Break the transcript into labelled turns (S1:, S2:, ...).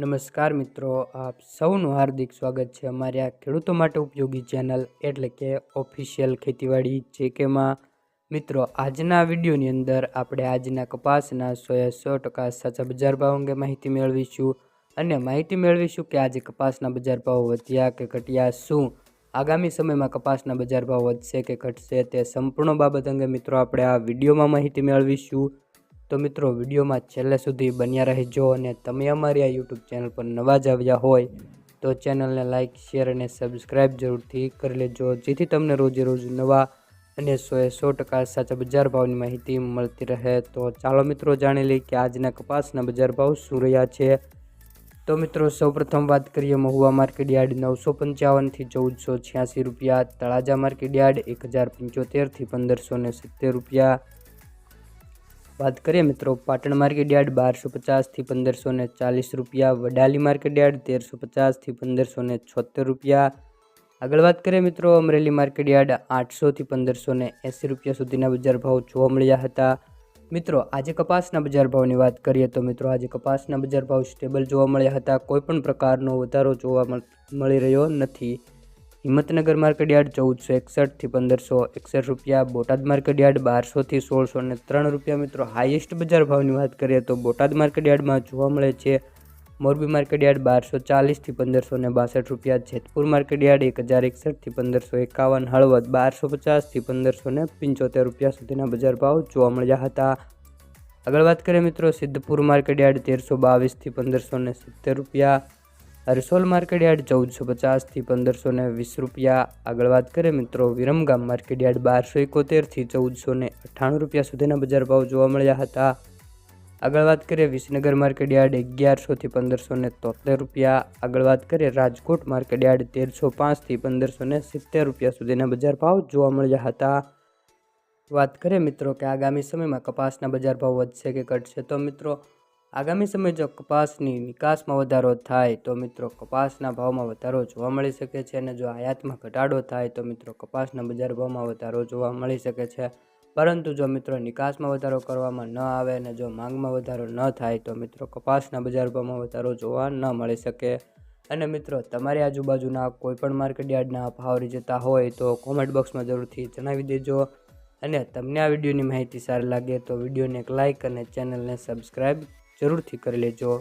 S1: નમસ્કાર મિત્રો, આપ સૌનું હાર્દિક સ્વાગત છે અમારી આ ખેડૂતો માટે ઉપયોગી ચેનલ એટલે કે ઓફિશિયલ ખેતીવાડી જેકેમાં. મિત્રો, આજના વિડીયોની અંદર આપણે આજના કપાસના 100% સાચા બજાર ભાવ અંગે માહિતી મેળવીશું અને માહિતી મેળવીશું કે આજે કપાસના બજાર ભાવ વધ્યા કે ઘટ્યા, શું આગામી સમયમાં કપાસના બજાર ભાવ વધશે કે ઘટશે, તે સંપૂર્ણ બાબત અંગે મિત્રો આપણે આ વિડીયોમાં માહિતી મેળવીશું. તો મિત્રો, વિડીયોમાં છેલ્લે સુધી બન્યા રહેજો અને તમે અમારી આ યુટ્યુબ ચેનલ પર નવા જ આવ્યા હોય તો ચેનલને લાઇક, શેર અને સબસ્ક્રાઈબ જરૂરથી કરી લેજો, જેથી તમને રોજે રોજ નવા અને 100% સાચા બજાર ભાવની માહિતી મળતી રહે. તો ચાલો મિત્રો જાણી લઈએ કે આજના કપાસના બજાર ભાવ શું રહ્યા છે. તો મિત્રો, સૌપ્રથમ વાત કરીએ મહુવા માર્કેટ યાર્ડ 955 થી 1486 રૂપિયા, તળાજા માર્કેટ યાર્ડ 1075 થી 1570 રૂપિયા. વાત કરીએ મિત્રો પાટણ માર્કેટ યાર્ડ 1250 થી 1540 રૂપિયા, વડાલી માર્કેટ યાર્ડ 1350 થી 1576 રૂપિયા. આગળ વાત કરીએ મિત્રો અમરેલી માર્કેટ યાર્ડ 800 થી 1580 રૂપિયા સુધીના બજાર ભાવ જોવા મળ્યા હતા. મિત્રો, આજે કપાસના બજાર ભાવની વાત કરીએ તો મિત્રો આજે કપાસના બજાર ભાવ સ્ટેબલ જોવા મળ્યા હતા. કોઈ પણ પ્રકારનો વધારો જોવા મળી રહ્યો નથી. હિંમતનગર માર્કેટ યાર્ડ 1461 થી 1561 રૂપિયા, બોટાદ માર્કેટ યાર્ડ 1200 થી 1603 રૂપિયા. મિત્રો, હાઈએસ્ટ બજાર ભાવની વાત કરીએ તો બોટાદ માર્કેટ યાર્ડમાં જોવા મળે છે. મોરબી માર્કેટ યાર્ડ 1240 થી 1562 રૂપિયા, જેતપુર માર્કેટ યાર્ડ 1061 થી 1551, હળવદ 1250 થી 1575 રૂપિયા સુધીના બજાર ભાવ જોવા મળ્યા હતા. આગળ વાત કરીએ મિત્રો સિદ્ધપુર માર્કેટ યાર્ડ 1322 થી 1570 રૂપિયા, હરસોલ માર્કેટ યાર્ડ 1450 થી 1520 રૂપિયા. આગળ વાત કરીએ મિત્રો વિરમગામ માર્કેટ યાર્ડ 1271 થી 1498 રૂપિયા સુધીના બજાર ભાવ જોવા મળ્યા હતા. આગળ વાત કરીએ વિસનગર માર્કેટ યાર્ડ 1100 થી 1573 રૂપિયા. આગળ વાત કરીએ રાજકોટ માર્કેટ યાર્ડ 1305 થી 1570 રૂપિયા સુધીના બજાર ભાવ જોવા મળ્યા હતા. વાત કરીએ મિત્રો કે આગામી સમયમાં કપાસના બજાર ભાવ વધશે કે ઘટશે, તો મિત્રો આગામી સમય જો કપાસની નિકાસમાં વધારો થાય તો મિત્રો કપાસના ભાવમાં વધારો જોવા મળી શકે છે અને જો આયાતમાં ઘટાડો થાય તો મિત્રો કપાસના બજાર ભાવમાં વધારો જોવા મળી શકે છે. પરંતુ જો મિત્રો નિકાસમાં વધારો કરવામાં ન આવે અને જો માંગમાં વધારો ન થાય તો મિત્રો કપાસના બજાર ભાવમાં વધારો જોવા ન મળી શકે. અને મિત્રો તમારી આજુબાજુના કોઈપણ માર્કેટ યાર્ડના ભાવ જતા હોય તો કોમેન્ટ બોક્સમાં જરૂરથી જણાવી દેજો. અને તમને આ વિડીયોની માહિતી સારી લાગે તો વિડીયોને એક લાઇક અને ચેનલને સબસ્ક્રાઈબ જરૂરથી કરી લેજો.